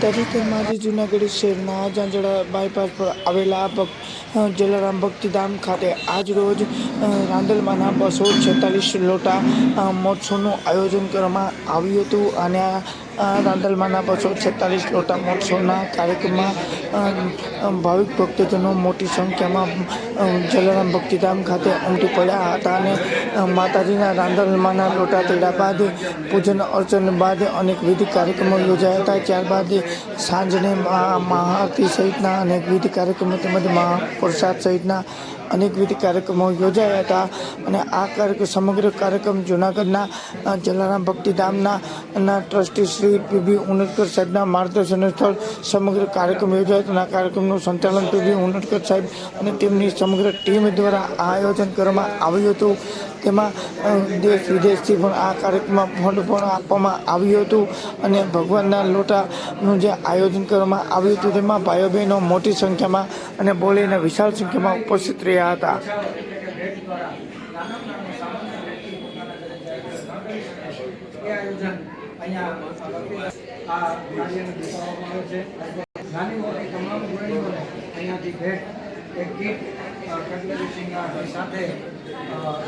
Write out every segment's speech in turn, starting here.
તાજેતરમાં આજે જૂનાગઢ શહેરના ઝાંઝડા બાયપાસ પર આવેલા જલારામ ભક્તિધામ ખાતે આજ રોજ રાંદલમાના 246 લોટા મહોત્સવનું આયોજન કરવામાં આવ્યું હતું અને રાંદલમાના 246 લોટા મહોત્સવના કાર્યક્રમમાં ભાવિક ભક્તજનો મોટી સંખ્યામાં જલારામ ભક્તિધામ ખાતે ઉમટી પડ્યા હતા અને માતાજીના રાંદલમાના લોટા તેડા બાદ પૂજન અર્ચન બાદ અનેકવિધ કાર્યક્રમો યોજાયા હતા। ત્યારબાદ સાંજને મહાઆરતી સહિતના અનેકવિધ કાર્યક્રમો તેમજ મહાપ્રસાદ સહિતના અનેકવિધ કાર્યક્રમો યોજાયા હતા અને આ સમગ્ર કાર્યક્રમ જૂનાગઢના જલારામ ભક્તિધામના ટ્રસ્ટી શ્રી પીબી ઉનડકર સાહેબના માર્ગદર્શન હેઠળ સમગ્ર કાર્યક્રમ યોજાયો હતો। આ કાર્યક્રમનું સંચાલન પીબી ઉનડકર સાહેબ અને તેમની સમગ્ર ટીમ દ્વારા આ આયોજન કરવામાં આવ્યું હતું। તેમાં દેશ વિદેશથી પણ આ કાર્યક્રમમાં ફંડ પણ આપવામાં આવ્યું હતું અને ભગવાનના લોટાનું જે આયોજન કરવામાં આવ્યું હતું તેમાં ભાઈઓ બહેનો મોટી સંખ્યામાં અને બોલીને વિશાળ સંખ્યામાં ઉપસ્થિત રહ્યા હતા।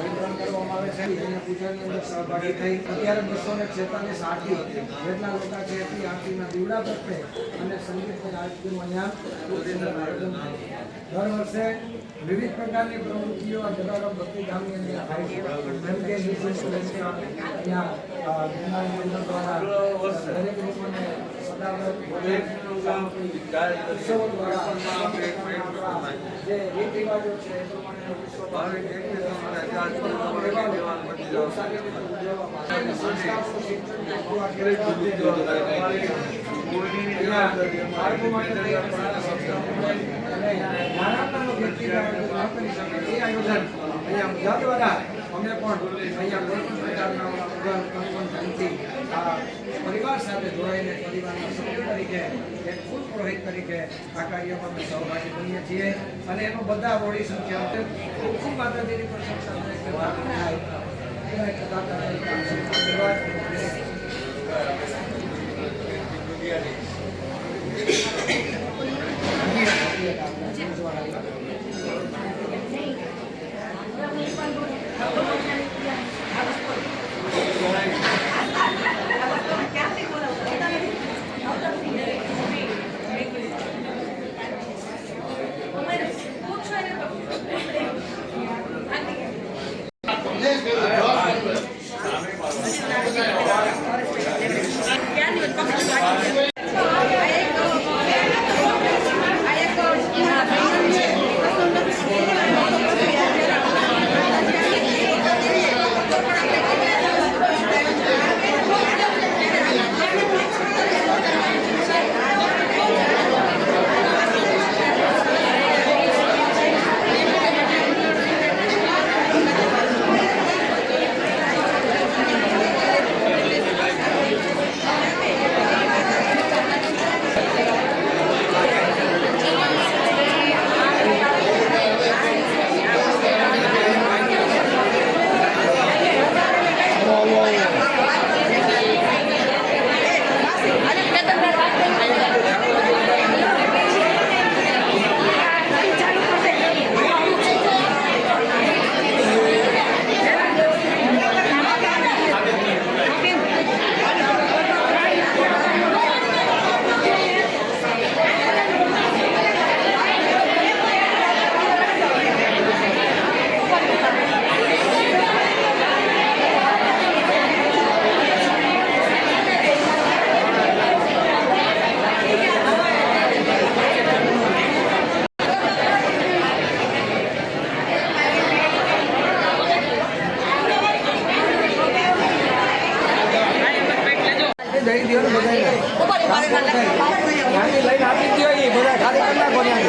વિતરણ કરવામાં આવે છે અને પૂજાની અંદર સહભાગી થઈ અત્યારે 246 આરતી જેટલા લોકો છે એટલી આરતીના દીવડા પ્રગટે અને સંગીતની આરતીનું અહીંયા આયોજન થાય છે। દર વર્ષે વિવિધ પ્રકારની પ્રવૃત્તિઓ જલારામ ભક્તિધામની અંદર થાય છે, જેમ કે અહીંયા દ્વારા દરેક લોકોને સદાવ્રત ઉત્સવો દ્વારા જે રીત રિવાજો છે એ પ્રમાણે પરિવાર સાથે જોડાઈને પરિવારના સભ્ય તરીકે એક ખુદ પુરોહિત તરીકે આ કાર્યમાં અમે સહભાગી બનીએ છીએ અને એમાં બધા બોડી સંખ્યા ખૂબ માતાજીની લઈને આપી દો એ બધા ખાલી કરી નાખો મને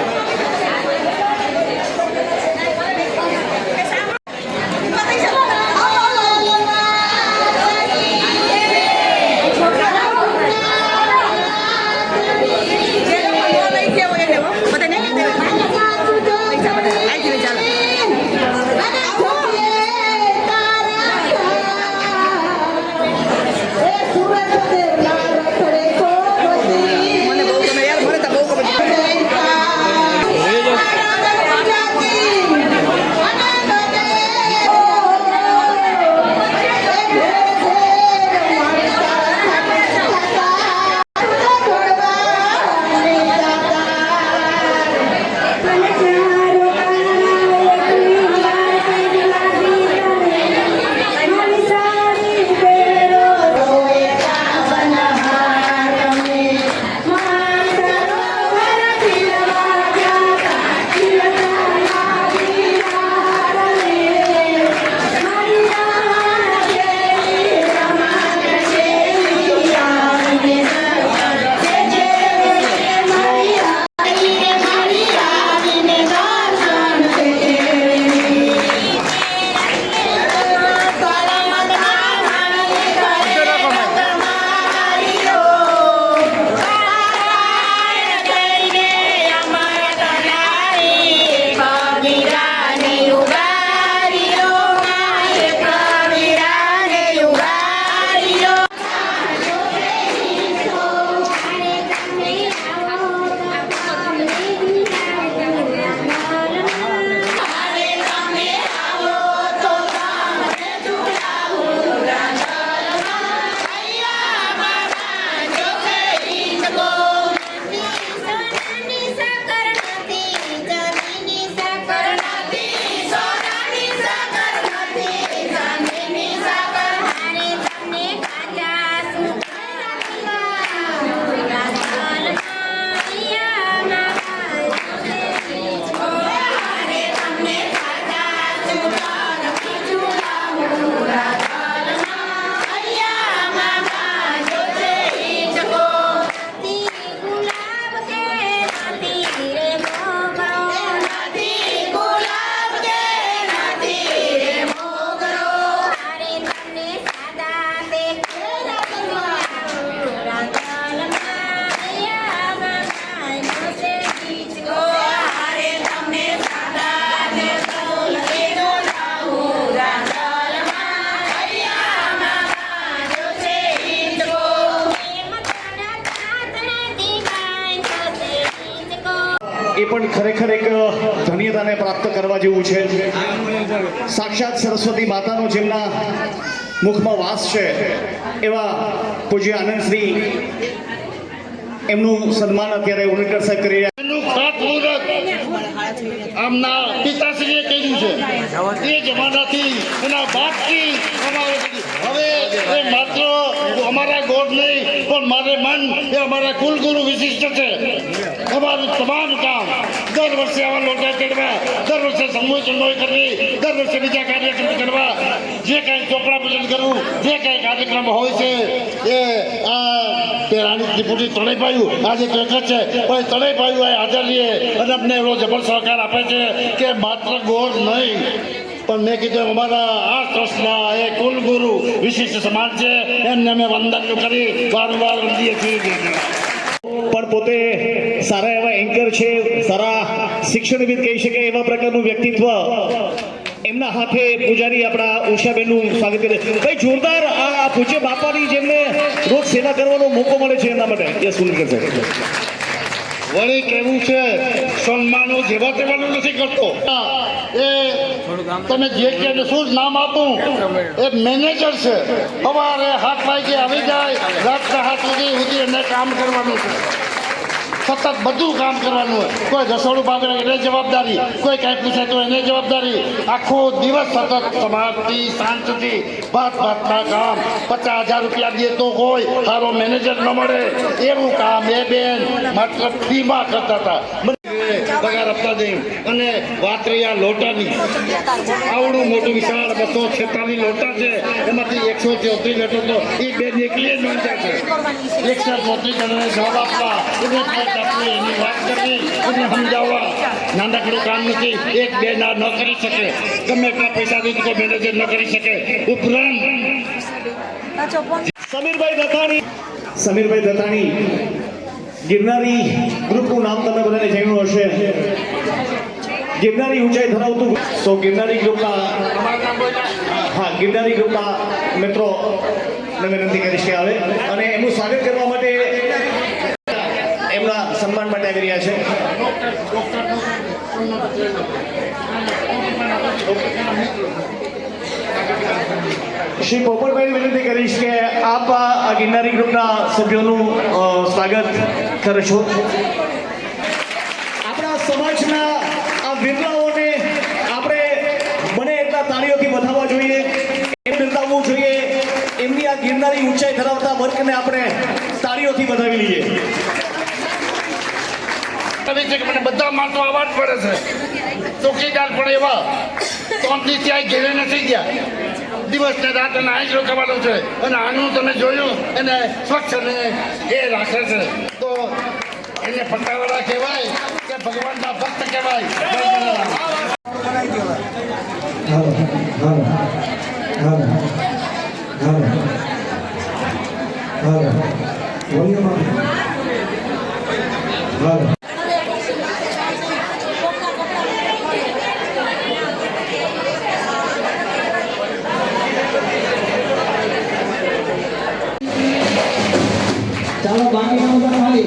એ પણ ખરેખર એક ધન્યતાને પ્રાપ્ત કરવા જેવું છે. સાક્ષાત સરસ્વતી માતાનો જેમના મુખમાં વાસ છે એવા પૂજ્ય આનંદશ્રી એમનું સન્માન અત્યારે ઉનીટર સાહેબ કરી રહ્યા એનું ખાતમુહૂર્ત આમના પિતાશ્રીએ કર્યું છે. એ જમાનાથી એના બાપથી અમારે હવે એ માત્ર અમારા ગોળ નહીં પણ મારે મન એ અમારા કુલગુરુ વિશિષ્ટ છે. અમારું તમામ કામ દર વર્ષે આવા લોટા ચડવા, દર વર્ષે સમૂહ ચંદોઈ કરવી, દર વર્ષે બીજા કાર્યક્રમ કરવા, જે કાંઈ ચોપડા પૂજન કરવું, જે કાંઈ કાર્યક્રમ હોય છે એ આ પેરાણી ત્રિપુટી તળાઈ પાયું આજે તો એક જ છે પણ તળાઈ પાયું એ હાજર રહીએ અને અમને એવો જબર સહકાર આપે છે કે માત્ર ગોળ નહીં પણ મેં કીધું અમારા આ ટ્રસ્ટના એ કુલગુરુ વિશિષ્ટ સમાજ છે એમને અમે વંદન કરી વારંવાર વંદીએ છીએ. પણ પોતે સારા એવા એન્કર છે, સારા શિક્ષણવિદ કહી શકાય એવા પ્રકારનું વ્યક્તિત્વ એમના હાથે પૂજારી આપણા ઉષાબેનનું સ્વાગત કરે. ભાઈ જોરદાર આ પૂજ્ય બાપાની જેમને રોજ સેવા કરવાનો મોકો મળે છે એના માટે એ સુનિલ સાહેબ. વળી કેવું છે સન્માનો જેવા તેવાનું નથી કરતો. એ તમે જે કે શું નામ આપું એ મેનેજર છે. સવારે 7 વાગે આવી જાય, રાતના 7 સુધી એને કામ કરવાનું છે. સતત બધું કામ કરવાનું હોય. કોઈ રસોડું બાંધે એને જવાબદારી, કોઈ કાંઈ પૂછે તો એને જવાબદારી. આખો દિવસ સતત સવારથી સાંજ સુધી ભાતના કામ. 50,000 રૂપિયા દે તો કોઈ સારો મેનેજર ન મળે એવું કામ એ બેન માત્ર ફીમાં કરતા હતા. પગાર આપતા જઈ અને વાત રહી આ લોટાની, આવડું મોટું વિશાળ 246 લોટા છે એમાંથી 134 લોટો તો એ બેન એકલી જ નોંધ્યા છે. 134 જણાને જવાબ આપવા, એને ફાઇટ આપવી, એની વાત કરવી, એને સમજાવવા નાનકડું કામ નથી. એક બે ના ન કરી શકે, ગમે એટલા પૈસા દઈ કોઈ મેનેજર ન કરી શકે. ઉપરાંત સમીરભાઈ દત્તાણી ગિરનારી ગ્રુપનું નામ તમે બધાને જાણ્યું હશે. ગિરનારી ઊંચાઈ ધરાવતું તો ગિરનારી ગ્રુપના ગિરનારી ગ્રુપના મિત્રો વિનંતી કરીશ કે આવે અને એમનું સ્વાગત કરવા માટે એમના સન્માન માટે આવી રહ્યા છે. શ્રી પોપટભાઈ વિનંતી કરીશ કે આપ આ ગિરનારી ગ્રુપના સભ્યોનું સ્વાગત કરો છો. આપણા સમાજના આ બિરલાઓને આપણે બને એટલા તાળીઓથી વધાવવા જોઈએ, એમ બિરદાવવું જોઈએ. એમની આ ગિરનારી ઊંચાઈ ધરાવતા વર્કને આપણે તાળીઓથી વધાવી લઈએ. મને બધા માણસો આવા જ પડે છે. ચોકીદાર પણ એવા 3 થી ત્યાં ઘેરે નથી ગયા. દિવસ ને રાત અને આંખ રોકવાનું છે અને આનું તમે જોયું એને સ્વચ્છ અને એ રાખે છે તો એને પટ્ટાવાળા કહેવાય કે ભગવાનના ભક્ત કહેવાય. ચાલો બાકી કામ કરો ખાલી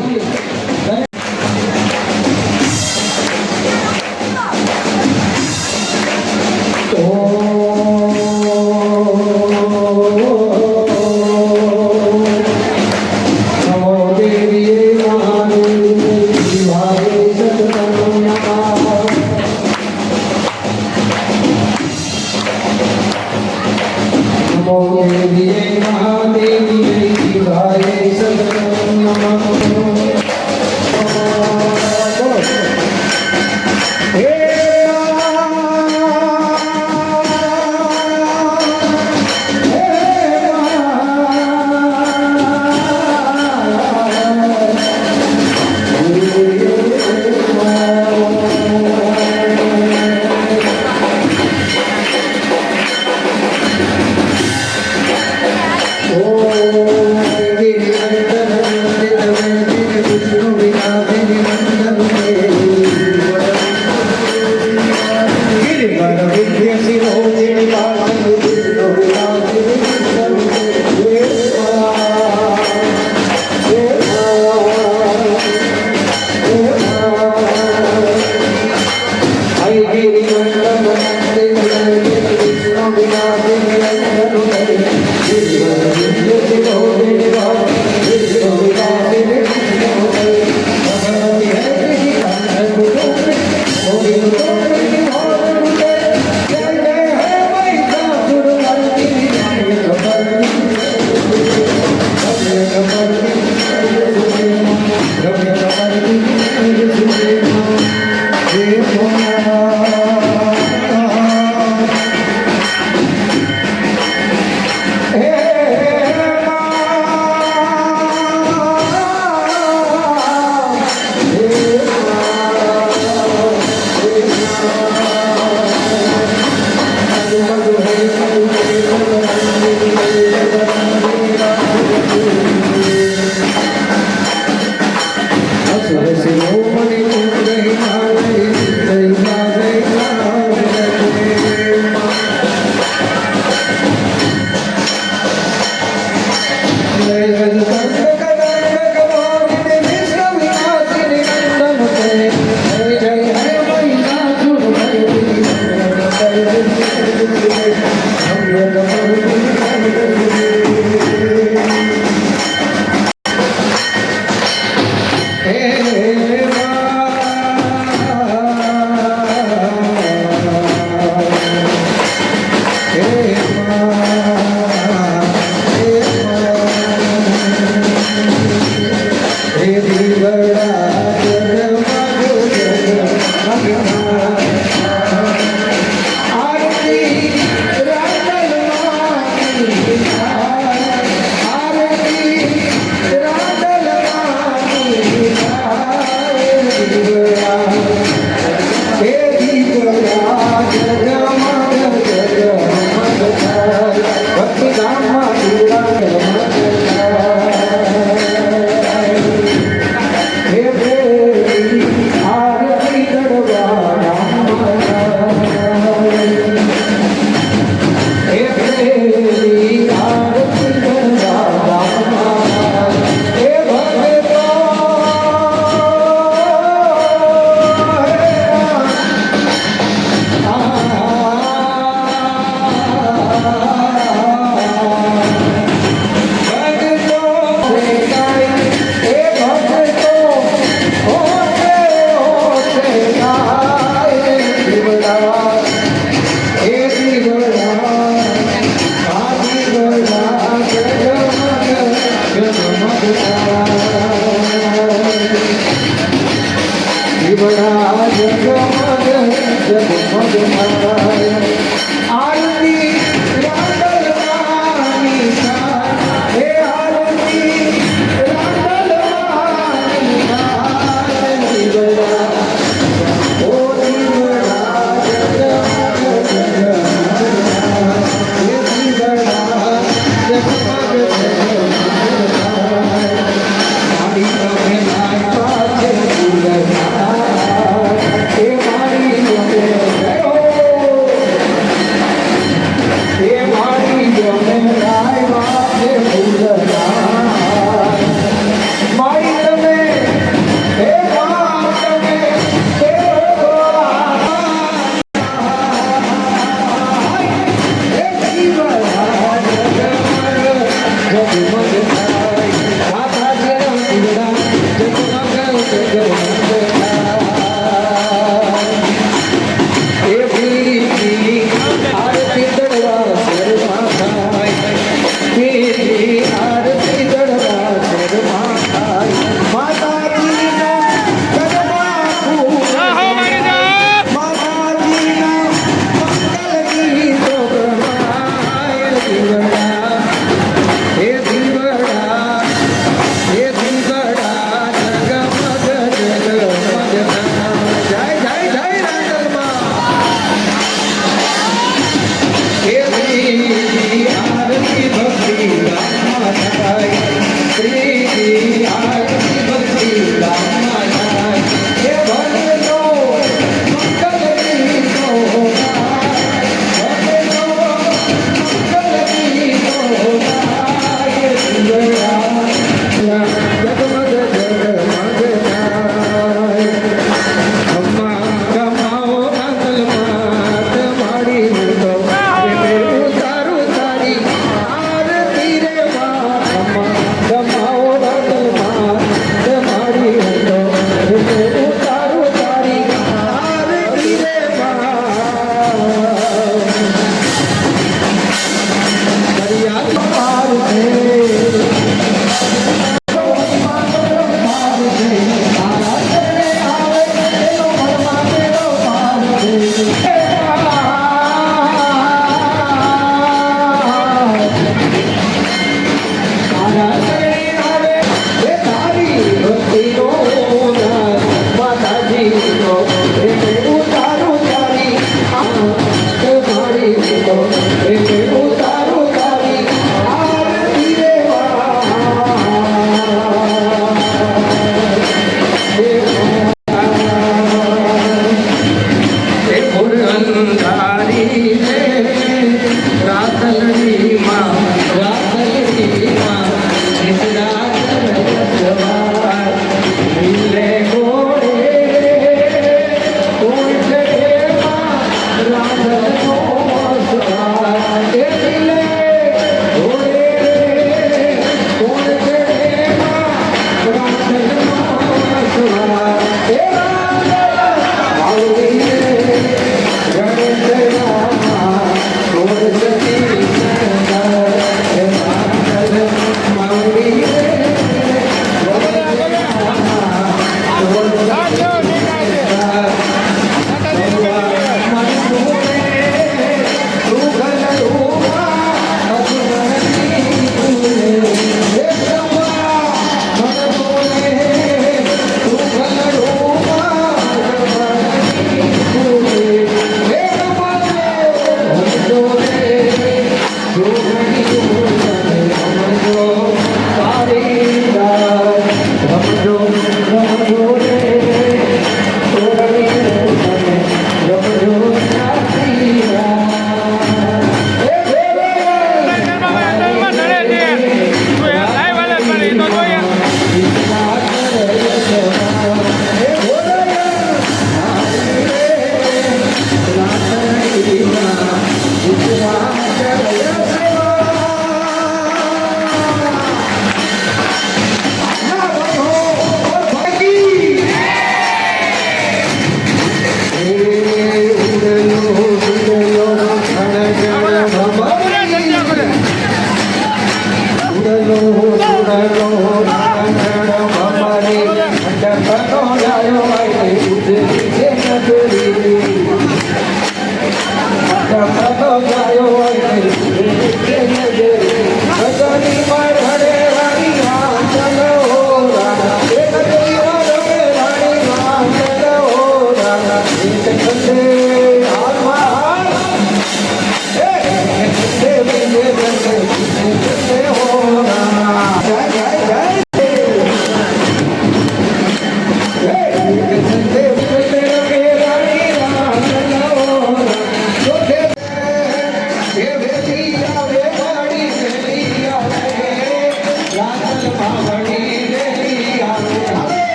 જગમગ થાય, રાધાજીના પીવડા જગમગ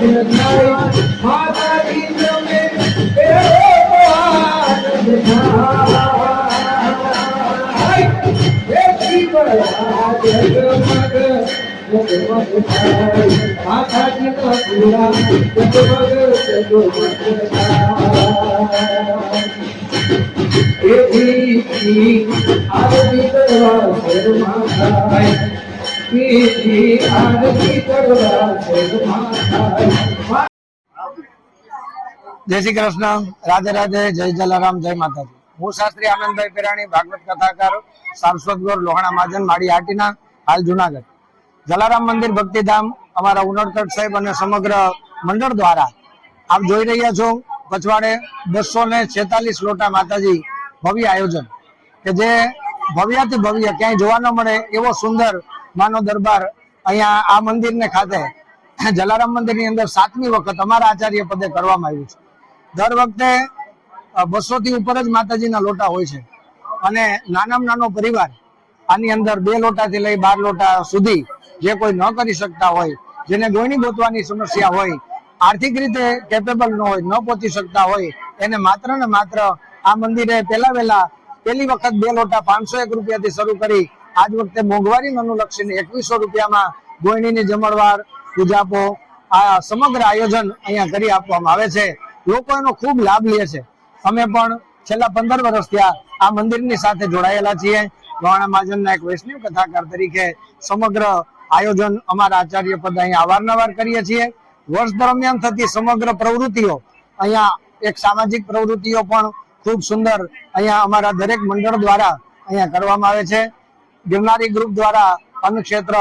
માતાજી તમે એવો આનંદ થાય હે શિવરા જગમગ માતાજી નો પૂરા આરતી કરવા શેરમાં થાય આરતી કરવા શેરમાં થાય. જય શ્રી કૃષ્ણ, રાધે રાધે, જય જલારામ, જય માતાજી. હું શાસ્ત્રી આનંદભાઈ પેરાણી, ભાગવત કથાકાર, સારસ્વત ગોર, લોહાણા મહાજન, માડી હાટીના, હાલ જુનાગઢ. જલારામ મંદિર ભક્તિધામ અમારા ઉનડકટ સાહેબ અને સમગ્ર મંડળ દ્વારા આપ જોઈ રહ્યા છો પચવાડે 246 લોટા માતાજી ભવ્ય આયોજન કે જે ભવ્યાથી ભવ્ય ક્યાંય જોવા ન મળે એવો સુંદર માનો દરબાર અહીંયા આ મંદિરને ખાતે જલારામ મંદિરની અંદર 7મી વખત અમારા આચાર્ય પદે કરવામાં આવ્યું છે. દર વખતે 200 થી ઉપર જ માતાજીના લોટા હોય છે અને નાનામાં નાનો પરિવાર આની અંદર 2 લોટાથી લઈ 12 લોટા સુધી જે કોઈ ન કરી શકતા હોય, જેને ગોયણી ગોતવાની સમસ્યા હોય, આર્થિક રીતે કેપેબલ ન હોય, ન પહોંચી શકતા હોય, એને માત્ર ને માત્ર આ મંદિરે પહેલી વખત 2 લોટા 501 રૂપિયાથી શરૂ કરી આજ વખતે મોંઘવારીને અનુલક્ષીને 2100 રૂપિયામાં ગોયણીની જમણવાર, પૂજાપો આ સમગ્ર આયોજન અહીંયા કરી આપવામાં આવે છે. લોકો એનો ખૂબ લાભ લે છે. અમે પણ છેલ્લા 15 વર્ષથી આ મંદિરની સાથે જોડાયેલા છીએ. લોહાણા મહાજનના એક વૈષ્ણવ કથાકાર તરીકે સમગ્ર આયોજન અમારા આચાર્ય પદ અહીંયા અવારનવાર કરીએ છીએ. વર્ષ દરમિયાન થતી સમગ્ર પ્રવૃત્તિઓ અહીંયા એક સામાજિક પ્રવૃત્તિઓ પણ ખૂબ સુંદર અહીંયા અમારા દરેક મંડળ દ્વારા અહીંયા કરવામાં આવે છે. ગિરનારી ગ્રુપ દ્વારા અન્નક્ષેત્ર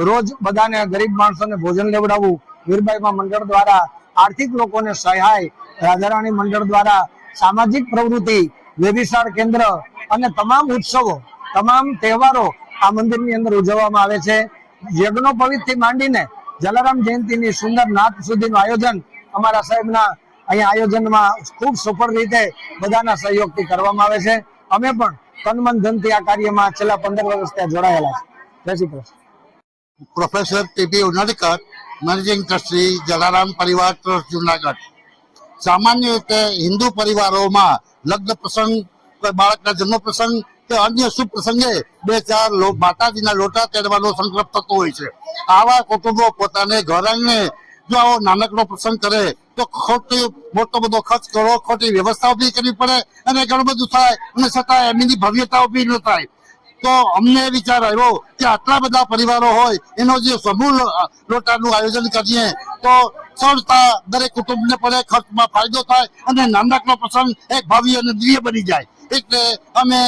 રોજ બધાને ગરીબ માણસોને ભોજન લેવડાવવું, વીરબાઈમાં મંડળ દ્વારા આર્થિક લોકોને સહાય, રાધારાણી મંડળ દ્વારા સામાજિક પ્રવૃત્તિ, વેબિસાર કેન્દ્ર અને તમામ ઉત્સવો, તમામ તહેવારો આ મંદિરની અંદર ઉજવવામાં આવે છે. યજ્ઞોપવિતથી માંડીને જલારામ જયંતિની સુંદર નાત સુધીનું આયોજન અમારા સાહેબના અહીંયા આયોજનમાં ખૂબ સફળ રીતે બધાના સહયોગથી કરવામાં આવે છે. અમે પણ તન મન ધનથી આ કાર્યમાં છેલ્લા 15 વર્ષથી જોડાયેલા છે. જય Shri Krishna. Professor TP Unadkat, managing trustee, Jalaram પરિવાર ટ્રસ્ટ, જુનાગઢ. સામાન્ય રીતે હિન્દુ પરિવારોમાં લગ્ન પ્રસંગ, બાળકના જન્મ પ્રસંગ કે અન્ય શુભ પ્રસંગે 2-4 માતાજીના લોટા તેડવાનો સંકલ્પ થતો હોય છે. આવા કુટુંબો પોતાને ઘર આંગણે જો આવો નાનકડો પ્રસંગ કરે તો મોટો બધો ખર્ચ કરો, ખોટી વ્યવસ્થાઓ બી કરવી પડે અને ઘણું બધું થાય અને છતાં એમની ભવ્યતાઓ બી ન થાય. તો અમને વિચાર આવ્યો કે આટલા બધા પરિવારો હોય એનો જે સમૂહ લોટાનું આયોજન કરીએ તો સરળતા દરેક કુટુંબને પડે, ખર્ચમાં ફાયદો થાય અને નાનકડો પ્રસંગ એક ભવ્ય અને દિવ્ય બની જાય. એટલે અમે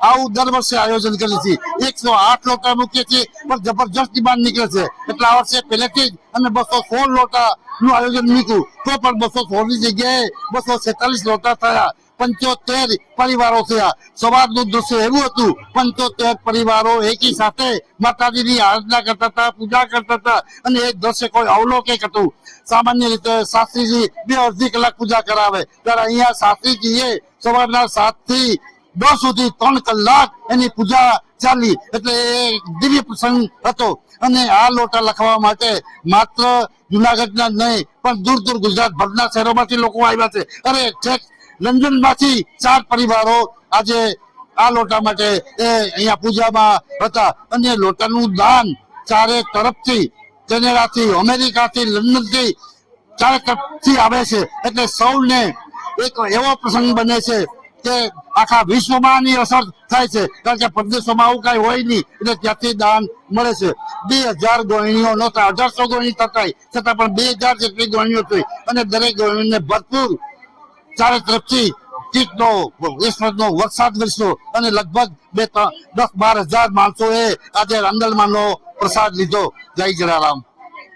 આવું દર વર્ષે આયોજન કરીએ છીએ. 108 લોટા મૂકીએ છીએ પણ જબરજસ્ત ડિમાન્ડ નીકળે છે. એટલે આ વર્ષે પહેલેથી જ અમે 216 લોટા નું આયોજન મૂક્યું તો પણ 216 ની જગ્યાએ 246 લોટા થયા. 75 પરિવારો થયા. સવારનું દૃશ્ય એવું હતું, 75 પરિવારો એકી સાથે માતાજીની આરાધના કરતા હતા, પૂજા કરતા હતા અને એ દ્રશ્ય કોઈ અવલોકિક હતું. સામાન્ય રીતે શાસ્ત્રીજી 2-2.5 કલાક પૂજા કરાવે ત્યારે અહીંયા શાસ્ત્રીજીએ સવારના 7 થી 10 સુધી 3 કલાક એની પૂજા ચાલી. એટલે એ દિવ્ય પ્રસંગ હતો. અને આ લોટા લખવા માટે માત્ર જુનાગઢના નહીં પણ દૂર દૂર ગુજરાત ભરના શહેરોમાંથી લોકો આવ્યા છે. અરે છેક લંડન માંથી 4 પરિવારો આજે આ લોટા માટે અહીંયા પૂજામાં હતા. અને લોટાનું દાન ચારે તરફથી, કેનેડાથી, અમેરિકાથી, લંડનથી, ચારે તરફથી આવે છે. એટલે સૌને એક એવો પ્રસંગ બને છે કે આખા વિશ્વમાં આની અસર થાય છે. કારણ કે પરદેશોમાં આવું કઈ હોય નહીં એટલે ત્યાંથી દાન મળે છે. 2000 ગોળણીઓ નહોતા, 1800 ગોળણી થતા છતાં પણ 2000 જેટલી ગોળણીઓ થઈ અને દરેક ગોળણીને ભરપૂર ચારે તરફથી કીટનો ઈશ્વરનો વરસાદ વરસ્યો અને લગભગ 10-12 હજાર માણસોએ આજે રાંદલમાંનો પ્રસાદ લીધો. જય જલારામ.